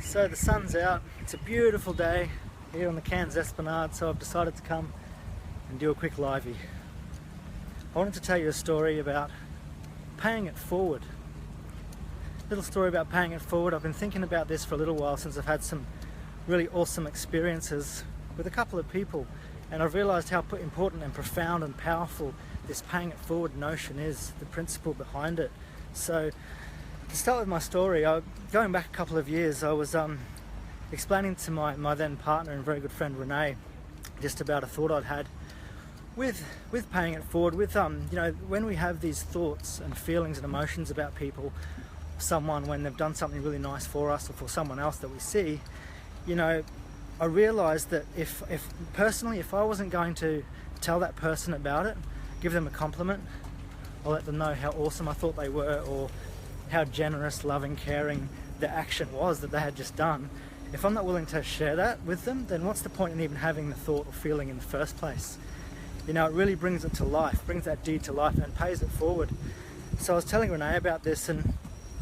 So the sun's out, it's a beautiful day here on the Cairns Esplanade, so I've decided to come and do a quick livey. I wanted to tell you a story about paying it forward. Little story about paying it forward. I've been thinking about this for a little while since I've had some really awesome experiences with a couple of people, and I've realised how important and profound and powerful this paying it forward notion is, the principle behind it. So to start with my story, going back a couple of years, I was explaining to my then partner and very good friend Renee just about a thought I'd had with paying it forward, with when we have these thoughts and feelings and emotions about people, someone, when they've done something really nice for us or for someone else that we see, I realised that if personally, if I wasn't going to tell that person about it, give them a compliment, or let them know how awesome I thought they were, or how generous, loving, caring the action was that they had just done, if I'm not willing to share that with them, then what's the point in even having the thought or feeling in the first place? It really brings it to life, brings that deed to life and pays it forward. So I was telling Renee about this, and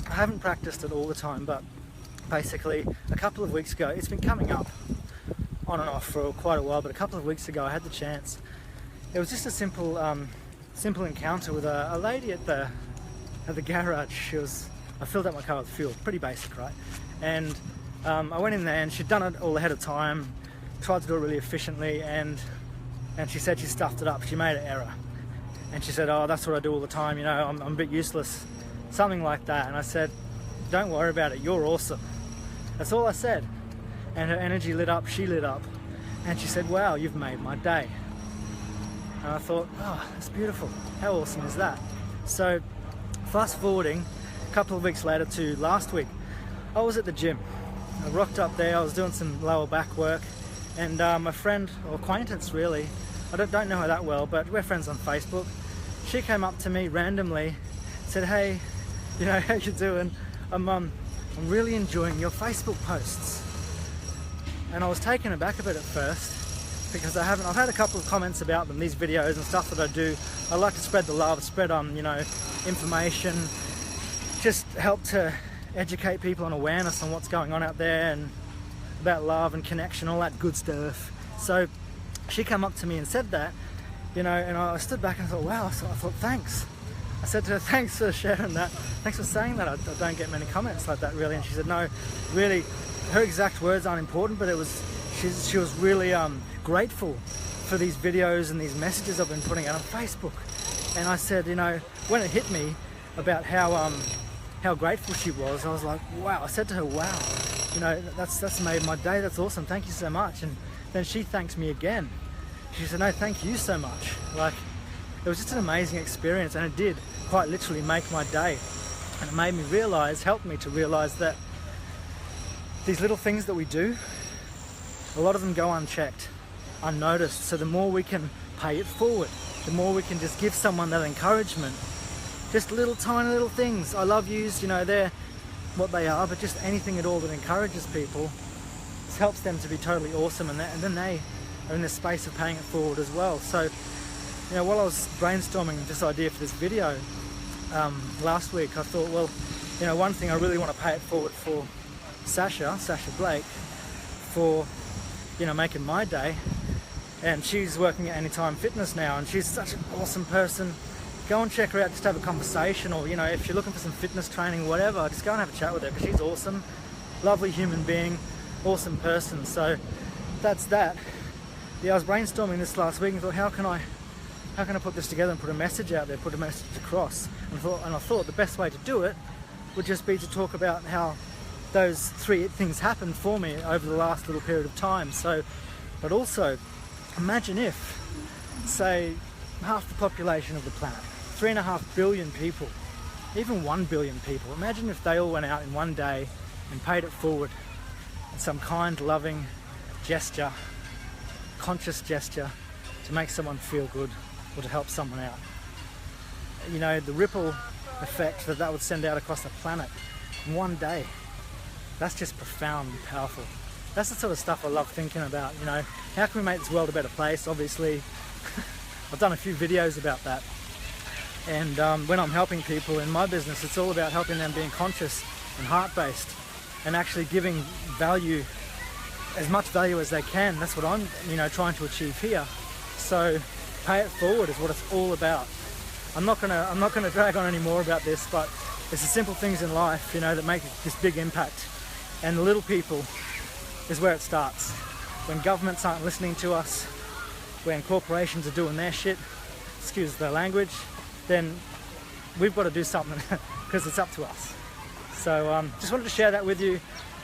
I haven't practiced it all the time, but basically a couple of weeks ago, it's been coming up on and off for quite a while, but a couple of weeks ago I had the chance. It was just a simple encounter with a lady at the garage. I filled up my car with fuel, pretty basic, right? And I went in there, and she'd done it all ahead of time, tried to do it really efficiently, and she said she stuffed it up, she made an error. And she said, "Oh, that's what I do all the time, I'm a bit useless," something like that. And I said, "Don't worry about it, you're awesome." That's all I said. And her energy lit up, she lit up, and she said, "Wow, you've made my day." And I thought, oh, that's beautiful. How awesome is that? So fast forwarding a couple of weeks later to last week, I was at the gym. I rocked up there, I was doing some lower back work, and my friend, or acquaintance really, I don't know her that well, but we're friends on Facebook. She came up to me randomly, said, "Hey, how you doing? I'm really enjoying your Facebook posts." And I was taken aback a bit at first, because I've had a couple of comments about them, these videos and stuff that I do. I like to spread the love, spread information, just help to educate people on awareness on what's going on out there and about love and connection, all that good stuff. So she came up to me and said that, and I stood back and I thought, wow. So I thought, thanks. I said to her, "Thanks for sharing that. Thanks for saying that. I don't get many comments like that, really." And she said, "No, really, her exact words aren't important, but she was really grateful for these videos and these messages I've been putting out on Facebook." And I said, when it hit me about how grateful she was, I was like, wow. I said to her, "Wow, that's made my day. That's awesome. Thank you so much." And then she thanked me again. She said, "No, thank you so much." It was just an amazing experience, and it did quite literally make my day. And it made me helped me to realize that these little things that we do, a lot of them go unchecked, unnoticed. So the more we can pay it forward, the more we can just give someone that encouragement, just tiny little things. I love yous, they're what they are, but just anything at all that encourages people, it helps them to be totally awesome, and then they are in the space of paying it forward as well. So while I was brainstorming this idea for this video last week, I thought, well, one thing I really want to pay it forward for Sasha Blake, for making my day. And she's working at Anytime Fitness now, and she's such an awesome person. Go and check her out, just have a conversation, or if you're looking for some fitness training, whatever, just go and have a chat with her, because she's awesome, lovely human being, awesome person. So that's that. I was brainstorming this last week and thought, how can I put this together and put a message out there, put a message across? And I thought the best way to do it would just be to talk about how those three things happened for me over the last little period of time. So, but also, imagine if, say, half the population of the planet, 3.5 billion people, even 1 billion people, imagine if they all went out in one day and paid it forward in some kind, loving gesture, conscious gesture, to make someone feel good or to help someone out. The ripple effect that would send out across the planet in one day. That's just profound and powerful. That's the sort of stuff I love thinking about, How can we make this world a better place? Obviously, I've done a few videos about that. And when I'm helping people in my business, it's all about helping them being conscious and heart-based. and actually giving value, as much value as they can. That's what I'm, trying to achieve here. So pay it forward is what it's all about. I'm not gonna drag on any more about this, but it's the simple things in life, that make this big impact. And the little people is where it starts. When governments aren't listening to us, when corporations are doing their shit, excuse the language, then we've got to do something because it's up to us. So just wanted to share that with you.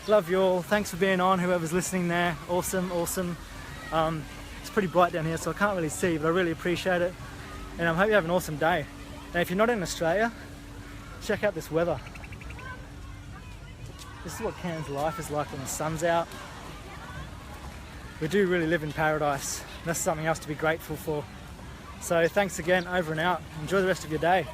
Love you all. Thanks for being on, whoever's listening there. Awesome. It's pretty bright down here, so I can't really see, but I really appreciate it. And I hope you have an awesome day. And if you're not in Australia, check out this weather. This is what Cairns life is like when the sun's out. We do really live in paradise. That's something else to be grateful for. So thanks again, over and out. Enjoy the rest of your day.